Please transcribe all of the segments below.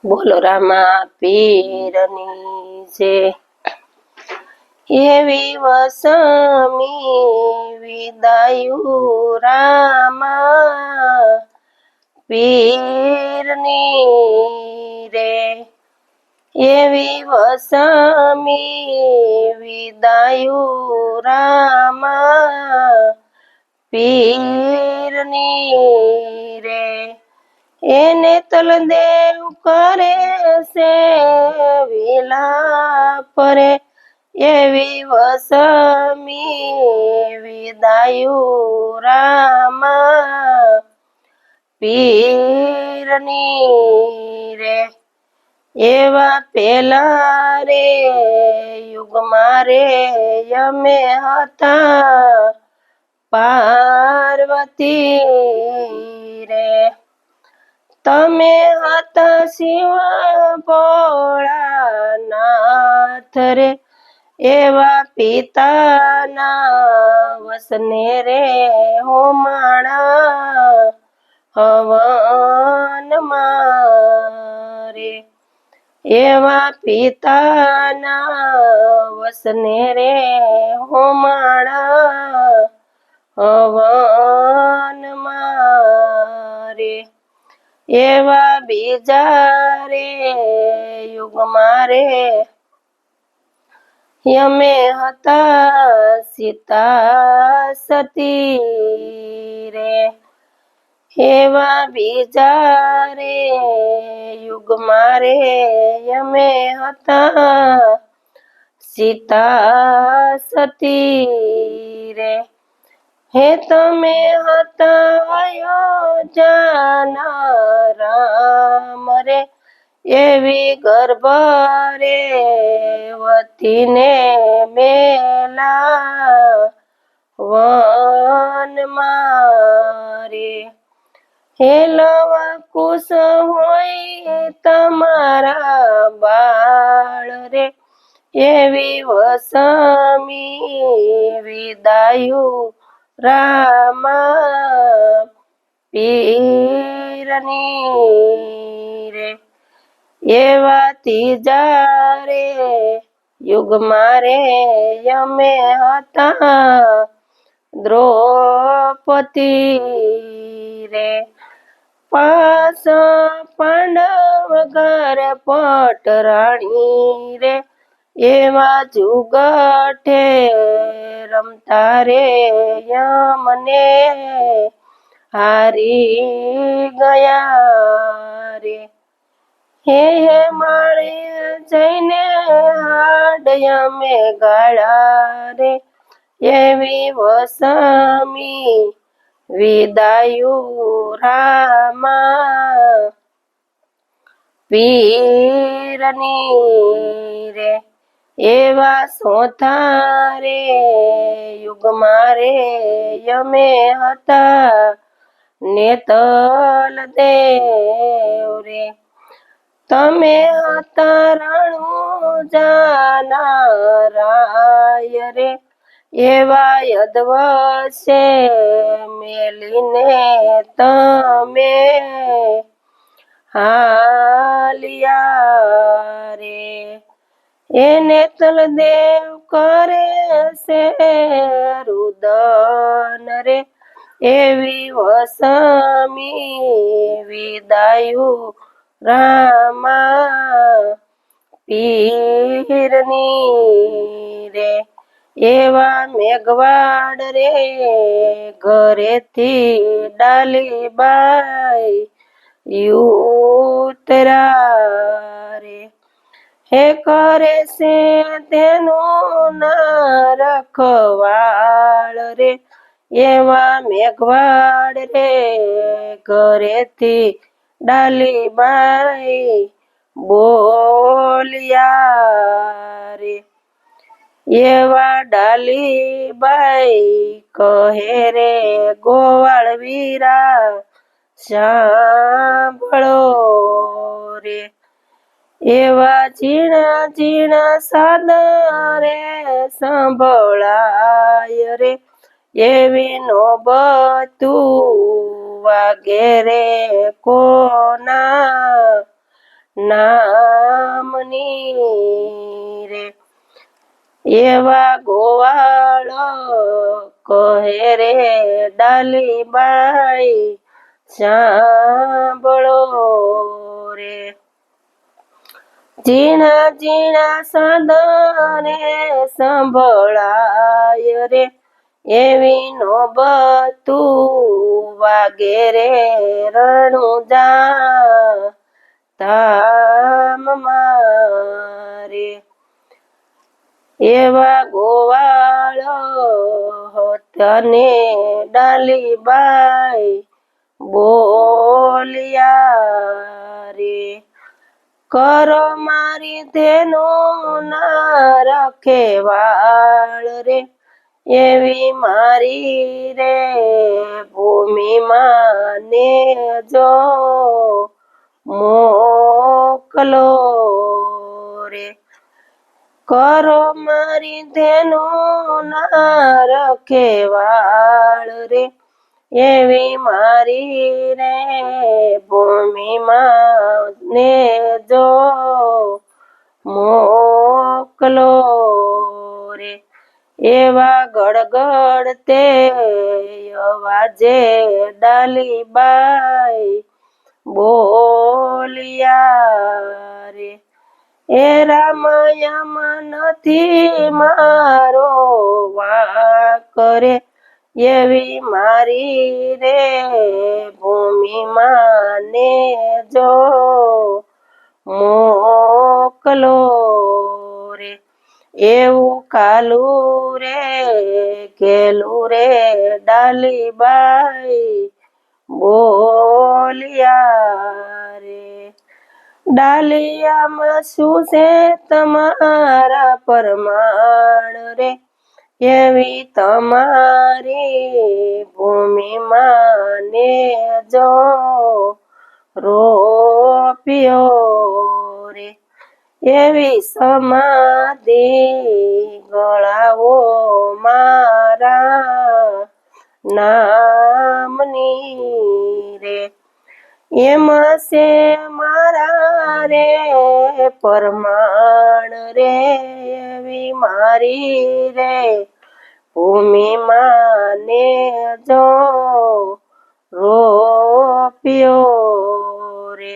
બોલો રામા પીરની છે એવી વસમી વિદાયું રામા પીરની રે એવી વસમી વિદાયું રામા પીરની રે એને તલદેવ કરે છે વિલાપ રે એવી વસમી વિદાયું રામા પીરની રે એવા પેલા રે યુગમાં રે અમે હતા પાર્વતી રે તમે હતા શિવ ભોળાનાથ રે એવા પિતાના વસને રે હોમાણા હવન મારે એવા પિતાના વસને રે હોમાણા હવન મારે એવા બીજા રે યુગમાં રે અમે હતા સીતા સતી રે એવા બીજા રે યુગમાં રે અમે હતા સીતા સતી રે હે તમે હતા અયોધ્યાના રામ રે એવી ગર્ભ રે વતીને મેલા વન મારે હે લવા કુશ હોય તમારા બાળ રે એવી વસમી વિદાયું રામા પીરની રે એવા ત્રીજા રે યુગમાં રે અમે હતા દ્રૌપદી રે પાસ પાંડવ ઘર પટરાણી રે એવા જુગઠે રમતા રે યમને હારી ગયા રે હે માળે જઈને હાડ અમે ગાળા રે એવી વસમી વિદાયું રામા પીરની રે એવા સોથા રે યુગમાં રે અમે હતા નેતલ દેવ રે તમે હતા રણુજાના રાય રે એવા યદવશે મેલીને તમે હાલિયા રે એને તલદેવ કરે છે રુદન રે એવી વસમી વિદાયું રામા પીરની રે એવા મેઘવાડ રે ઘરેથી ડાલીબાઈ યુતરા રે હે કરે છે તેનું ના રખવાળ રે એવા મેઘવાડ રે ઘરેથી ડાલીબાઈ બોલિયા રે એવા ડાલીબાઈ કહે રે ગોવાળ વીરા સાંભળો રે એવા ઝીણા ઝીણા સાદા રે સંભળાય રે એવી નોબતું વાગે રે કોના નામની રે એવા ગોવાળ કહે રે ડાલીબાઈ સાંભળો રે ઝીણા ઝીણા સાદને સંભળાય રે એવી નોબતું વાગે રે રણુજા ધામમાં રે એવા ગોવાળ તને ડાલીબાઈ બોલ્યા રે કરો મારી તેનું ના રખેવાળ રે એવી મારી રે ભૂમિમાં ને જો મોકલો રે કરો મારી તેનું ના રખેવાળ રે એવી મારી રે ભૂમિમાં ને જો મોકલો રે એવા ગળગળ તે અવાજે ડાલીબાઈ બોલ્યા રે એ રામાયમ નથી મારો વાંક રે એવી મારી રે ભૂમિમાં ને જો મોકલો રે એવું કાલું રે કેલું રે ડાલીબાઈ બોલ્યા રે ડાલિયામાં શું છે તમારા પરમાણ રે એવી તમારી ભૂમિમાં ને જો રોપ્યો રે એવી સમાધિ ગળાવો મારા નામની રે એમાં છે મારા રે પરમાણ રે એવી મારી રે ભૂમિમાં ને જો રોપ્યો રે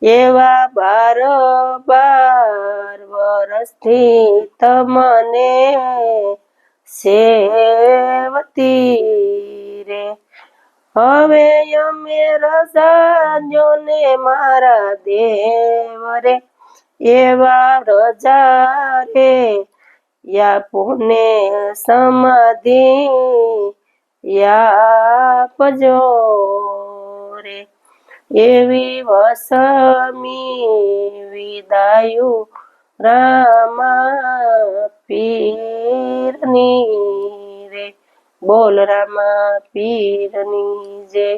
એવા 12 વર્ષથી તમને સેવતી રે હવે અમે રજા જોને મારા દેવ રે એવા રજા રે યા પુને સમાધિ યાપજો રે એવી વસમી વિદાયું રામા પીરની રે બોલ રામા પીરની જય